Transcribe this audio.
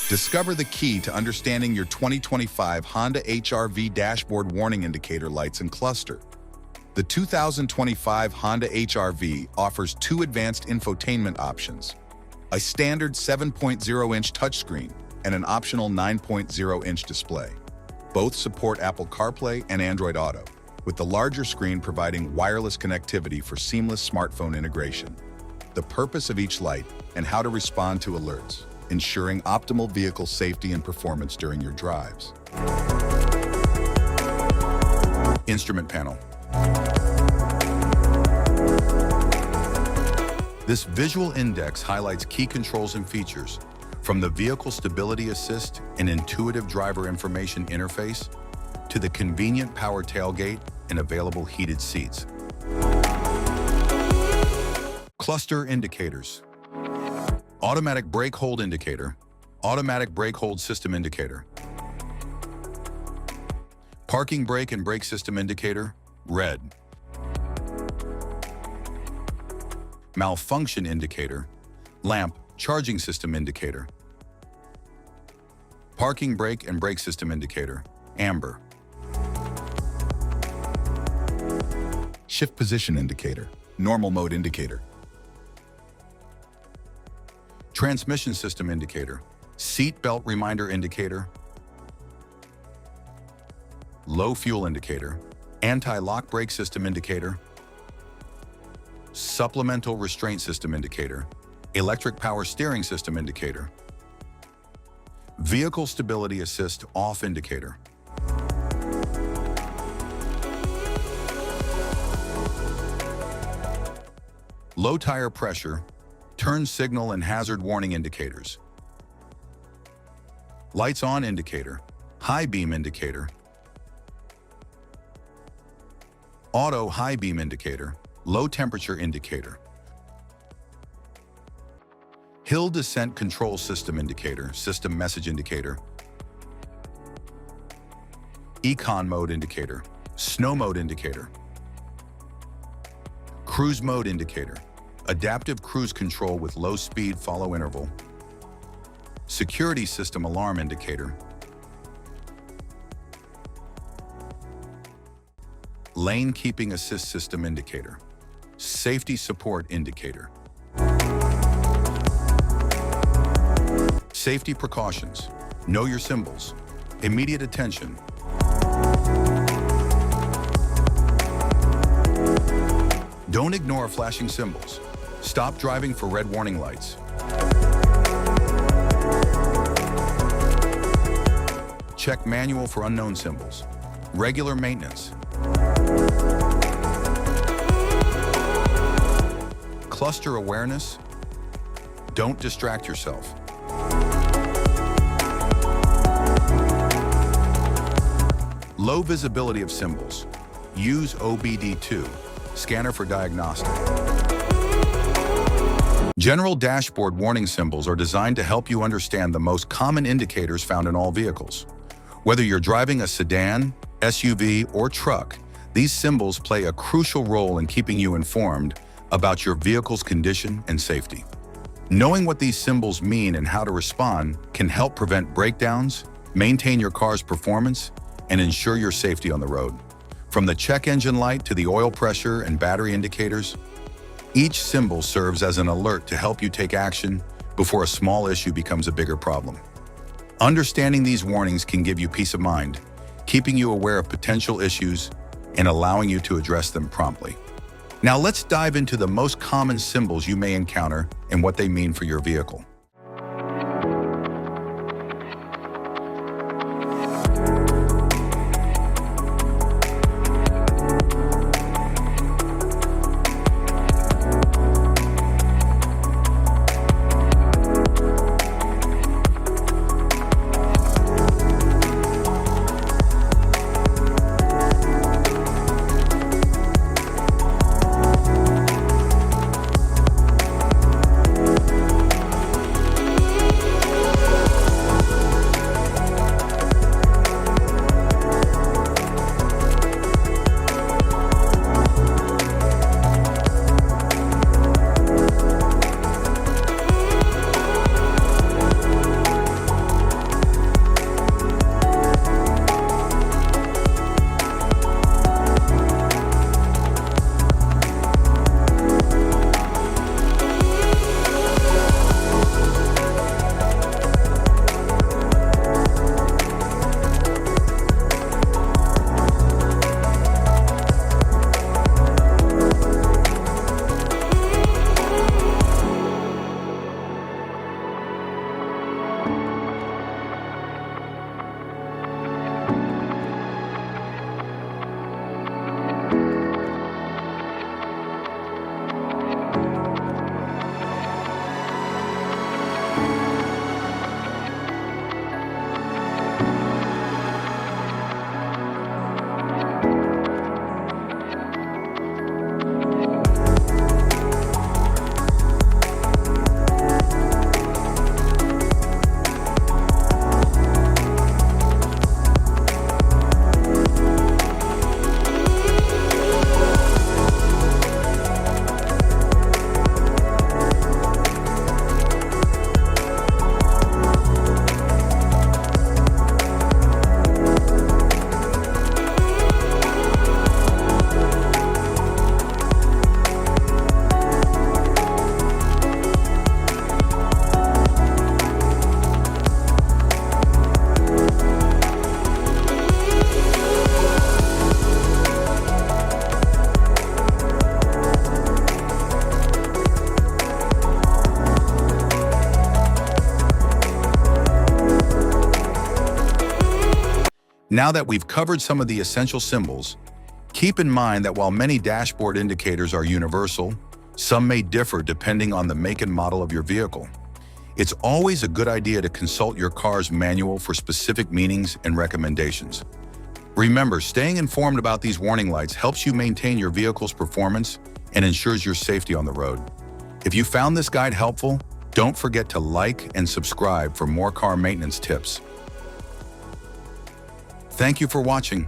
Discover the key to understanding your 2025 Honda HR-V dashboard warning indicator lights and cluster. The 2025 Honda HR-V offers two advanced infotainment options: a standard 7.0-inch touchscreen and an optional 9.0-inch display. Both support Apple CarPlay and Android Auto, with the larger screen providing wireless connectivity for seamless smartphone integration. The purpose of each light and how to respond to alerts, ensuring optimal vehicle safety and performance during your drives. Instrument panel. This visual index highlights key controls and features, from the Vehicle Stability Assist and intuitive driver information interface to the convenient power tailgate and available heated seats. Cluster indicators. Automatic brake hold indicator, automatic brake hold system indicator. Parking brake and brake system indicator, red. Malfunction indicator, lamp charging system indicator. Parking brake and brake system indicator, amber. Shift position indicator, normal mode indicator. Transmission system indicator, seat belt reminder indicator. Low fuel indicator, anti-lock brake system indicator. Supplemental restraint system indicator, electric power steering system indicator. Vehicle stability assist off indicator. Low tire pressure, turn signal and hazard warning indicators. Lights on indicator, high beam indicator. Auto high beam indicator, low temperature indicator. Hill descent control system indicator, system message indicator. Econ mode indicator, snow mode indicator. Cruise mode indicator, adaptive cruise control with low speed follow interval. Security system alarm indicator. Lane keeping assist system indicator. Safety support indicator. Safety precautions. Know your symbols. Immediate attention. Don't ignore flashing symbols. Stop driving for red warning lights. Check manual for unknown symbols. Regular maintenance. Cluster awareness. Don't distract yourself. Low visibility of symbols. Use OBD2, scanner for diagnostic. General dashboard warning symbols are designed to help you understand the most common indicators found in all vehicles. Whether you're driving a sedan, SUV, or truck, these symbols play a crucial role in keeping you informed about your vehicle's condition and safety. Knowing what these symbols mean and how to respond can help prevent breakdowns, maintain your car's performance, and ensure your safety on the road. From the check engine light to the oil pressure and battery indicators, each symbol serves as an alert to help you take action before a small issue becomes a bigger problem. Understanding these warnings can give you peace of mind, keeping you aware of potential issues and allowing you to address them promptly. Now let's dive into the most common symbols you may encounter and what they mean for your vehicle. Now that we've covered some of the essential symbols, keep in mind that while many dashboard indicators are universal, some may differ depending on the make and model of your vehicle. It's always a good idea to consult your car's manual for specific meanings and recommendations. Remember, staying informed about these warning lights helps you maintain your vehicle's performance and ensures your safety on the road. If you found this guide helpful, don't forget to like and subscribe for more car maintenance tips. Thank you for watching.